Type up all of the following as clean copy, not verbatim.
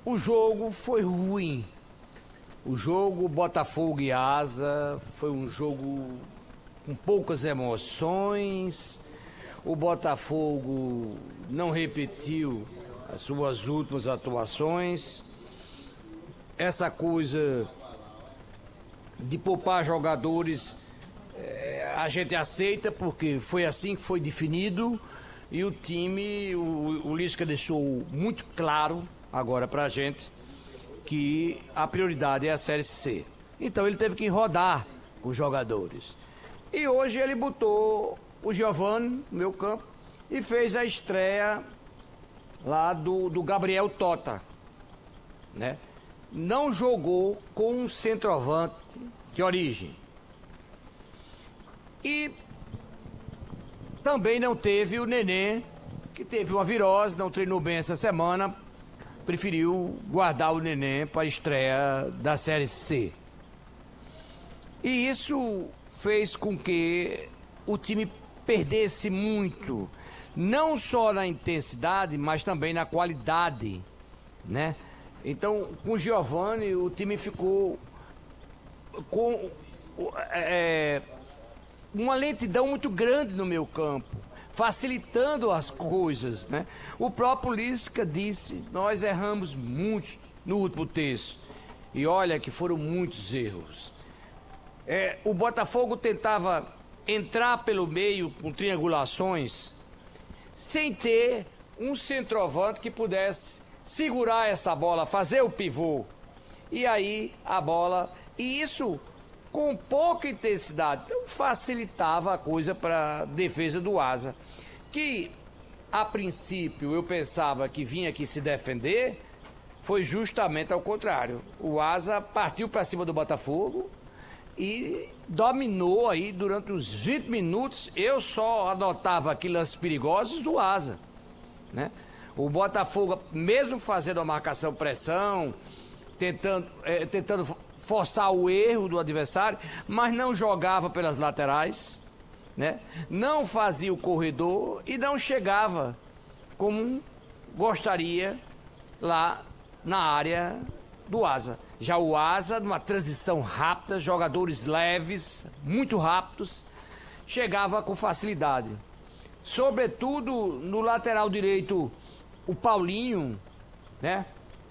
O jogo foi ruim. O jogo Botafogo e Asa foi um jogo com poucas emoções. O Botafogo não repetiu as suas últimas atuações. Essa coisa de poupar jogadores, a gente aceita porque foi assim que foi definido e o time, o Lisca deixou muito claro agora pra gente que a prioridade é a Série C. Então ele teve que rodar os jogadores. E hoje ele botou o Giovani no meu campo e fez a estreia lá do Gabriel Tota, né? Não jogou com um centroavante de origem. E também não teve o Nenê, que teve uma virose, não treinou bem essa semana, preferiu guardar o Nenê para a estreia da Série C. E isso fez com que o time perdesse muito, não só na intensidade, mas também na qualidade, né? Então, com o Giovani, o time ficou com uma lentidão muito grande no meio campo, facilitando as coisas, né? O próprio Lisca disse, nós erramos muito no último terço. E olha que foram muitos erros. O Botafogo tentava entrar pelo meio com triangulações, sem ter um centroavante que pudesse segurar essa bola, fazer o pivô. E aí a bola... E isso com pouca intensidade. Então facilitava a coisa para a defesa do Asa. Que, a princípio, eu pensava que vinha aqui se defender, foi justamente ao contrário. O Asa partiu para cima do Botafogo e dominou aí durante uns 20 minutos. Eu só anotava aqui lances perigosos do Asa, né? O Botafogo, mesmo fazendo a marcação pressão, tentando forçar o erro do adversário, mas não jogava pelas laterais, né? Não fazia o corredor e não chegava como gostaria lá na área do Asa. Já o Asa, numa transição rápida, jogadores leves, muito rápidos, chegava com facilidade. Sobretudo no lateral direito, o Paulinho, né?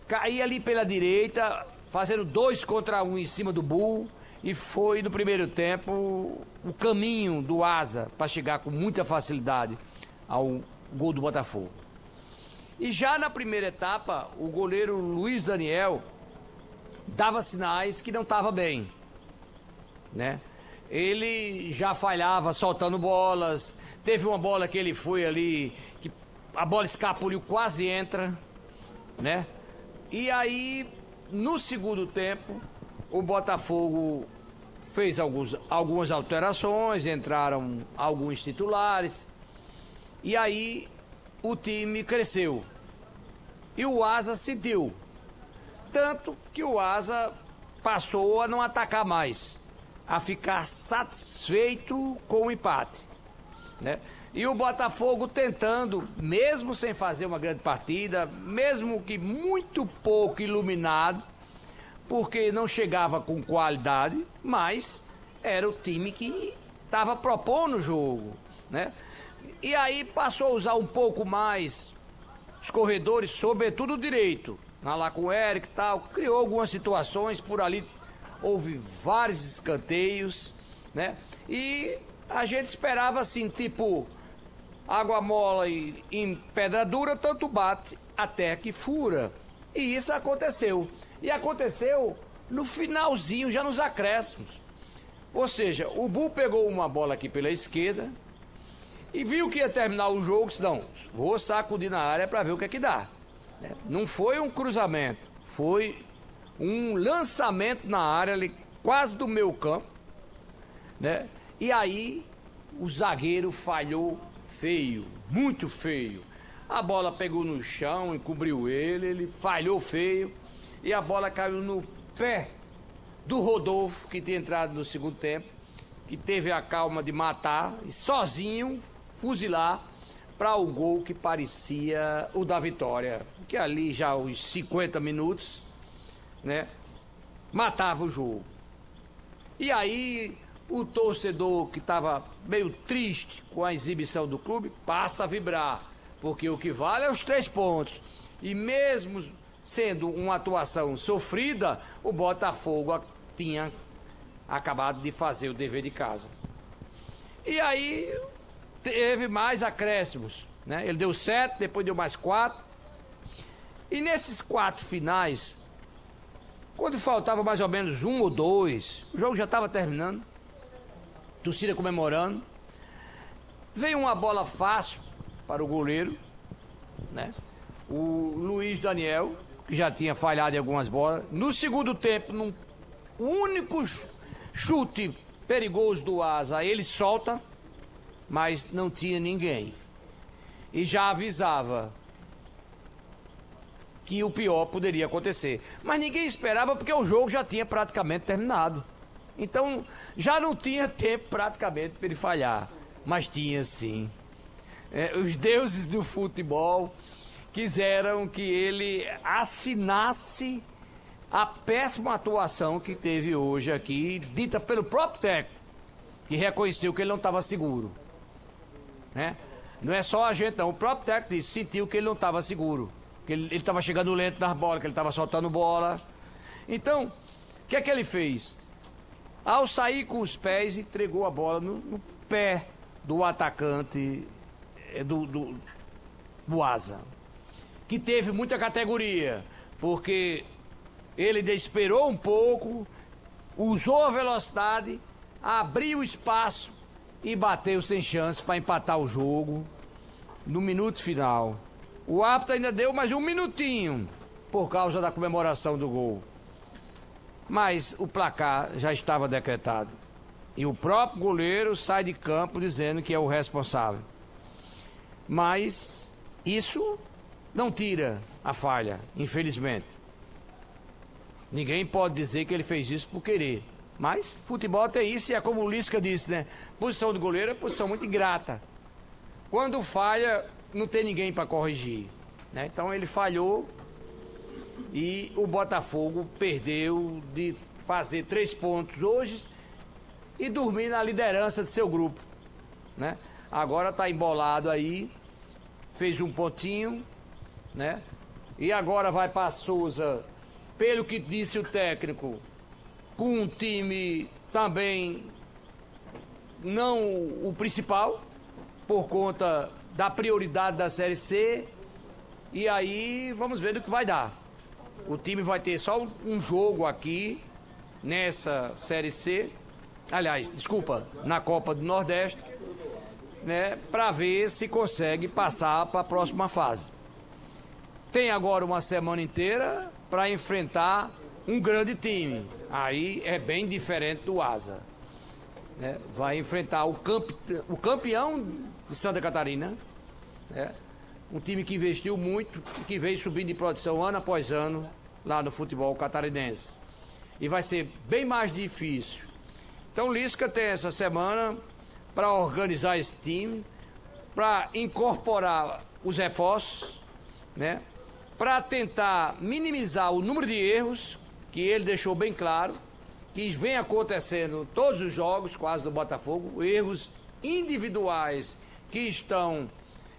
Caía ali pela direita, fazendo 2 contra 1 em cima do Bull, e foi no primeiro tempo o caminho do Asa para chegar com muita facilidade ao gol do Botafogo. E já na primeira etapa, o goleiro Luiz Daniel dava sinais que não estava bem, né? Ele já falhava soltando bolas, teve uma bola que ele foi ali, que a bola escapuliu, quase entra, né? E aí, no segundo tempo, o Botafogo fez algumas alterações, entraram alguns titulares, e aí o time cresceu. E o Asa sentiu. Tanto que o Asa passou a não atacar mais, a ficar satisfeito com o empate, né? E o Botafogo tentando, mesmo sem fazer uma grande partida, mesmo que muito pouco iluminado, porque não chegava com qualidade, mas era o time que estava propondo o jogo, né? E aí passou a usar um pouco mais os corredores, sobretudo o direito, lá com o Eric e tal, criou algumas situações por ali, houve vários escanteios, né? E a gente esperava assim, tipo, água mola e em pedra dura, tanto bate até que fura. E isso aconteceu. E aconteceu no finalzinho, já nos acréscimos. Ou seja, o Bull pegou uma bola aqui pela esquerda e viu que ia terminar o jogo, disse, não, vou sacudir na área para ver o que é que dá. Não foi um cruzamento, foi um lançamento na área ali, quase do meu campo, né? E aí o zagueiro falhou feio, muito feio. A bola pegou no chão, encobriu ele falhou feio e a bola caiu no pé do Rodolfo, que tinha entrado no segundo tempo, que teve a calma de matar e sozinho fuzilar para o gol que parecia o da vitória, que ali já aos 50 minutos, né, matava o jogo. E aí o torcedor que estava meio triste com a exibição do clube passa a vibrar, porque o que vale é os 3 pontos. E mesmo sendo uma atuação sofrida, o Botafogo tinha acabado de fazer o dever de casa. E aí teve mais acréscimos, né? Ele deu 7, depois deu mais 4. E nesses 4 finais, quando faltava mais ou menos 1 ou 2, o jogo já estava terminando, torcida comemorando, veio uma bola fácil para o goleiro, né? O Luiz Daniel, que já tinha falhado em algumas bolas. No segundo tempo, num único chute perigoso do Asa, ele solta, mas não tinha ninguém. E já avisava que o pior poderia acontecer. Mas ninguém esperava porque o jogo já tinha praticamente terminado. Então já não tinha tempo praticamente para ele falhar. Mas tinha sim. Os deuses do futebol quiseram que ele assinasse a péssima atuação que teve hoje aqui, dita pelo próprio técnico, que reconheceu que ele não estava seguro, né? Não é só a gente não, o próprio técnico sentiu que ele não estava seguro, que ele estava chegando lento nas bolas, que ele estava soltando bola. Então, o que é que ele fez? Ao sair com os pés, entregou a bola no pé do atacante do Asa, que teve muita categoria, porque ele esperou um pouco, usou a velocidade, abriu o espaço e bateu sem chance para empatar o jogo no minuto final. O árbitro ainda deu mais um minutinho por causa da comemoração do gol. Mas o placar já estava decretado. E o próprio goleiro sai de campo dizendo que é o responsável. Mas isso não tira a falha, infelizmente. Ninguém pode dizer que ele fez isso por querer. Mas futebol tem isso, e é como o Lisca disse, né? Posição de goleiro é posição muito ingrata. Quando falha, não tem ninguém para corrigir, né? Então ele falhou e o Botafogo perdeu de fazer 3 pontos hoje e dormir na liderança de seu grupo, né? Agora está embolado aí, fez um pontinho, né? E agora vai para Souza, pelo que disse o técnico, com um time também não o principal, por conta da prioridade da Série C. E aí vamos ver o que vai dar. O time vai ter só um jogo aqui nessa Série C, aliás, desculpa, na Copa do Nordeste, né, para ver se consegue passar para a próxima fase. Tem agora uma semana inteira para enfrentar um grande time. Aí é bem diferente do Asa, né? Vai enfrentar o campeão de Santa Catarina, né? Um time que investiu muito e que vem subindo de produção ano após ano lá no futebol catarinense. E vai ser bem mais difícil. Então o Lisca tem essa semana para organizar esse time, para incorporar os reforços, né? Para tentar minimizar o número de erros, que ele deixou bem claro, que vem acontecendo todos os jogos, quase do Botafogo, erros individuais que estão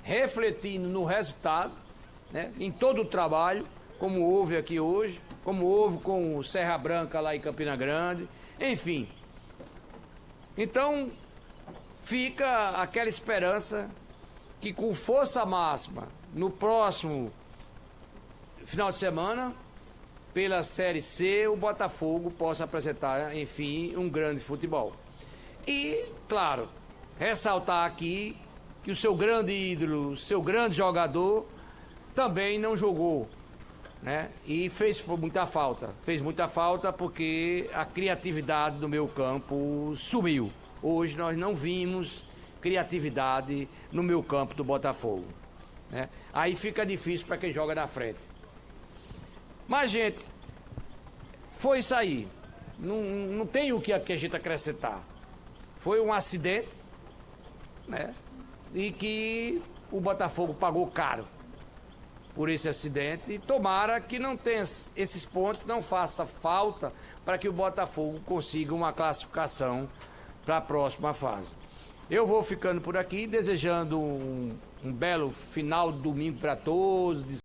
refletindo no resultado, né, em todo o trabalho, como houve aqui hoje, como houve com o Serra Branca lá em Campina Grande, enfim. Então, fica aquela esperança que com força máxima, no próximo final de semana, pela Série C, o Botafogo possa apresentar, enfim, um grande futebol. E, claro, ressaltar aqui que o seu grande ídolo, o seu grande jogador, também não jogou, né? E fez muita falta. Fez muita falta porque a criatividade do meio campo sumiu. Hoje nós não vimos criatividade no meio campo do Botafogo, né? Aí fica difícil para quem joga na frente. Mas, gente, foi isso aí. Não tem o que a gente acrescentar. Foi um acidente, né? E que o Botafogo pagou caro por esse acidente e tomara que não tenha esses pontos, não faça falta para que o Botafogo consiga uma classificação para a próxima fase. Eu vou ficando por aqui, desejando um belo final de domingo para todos.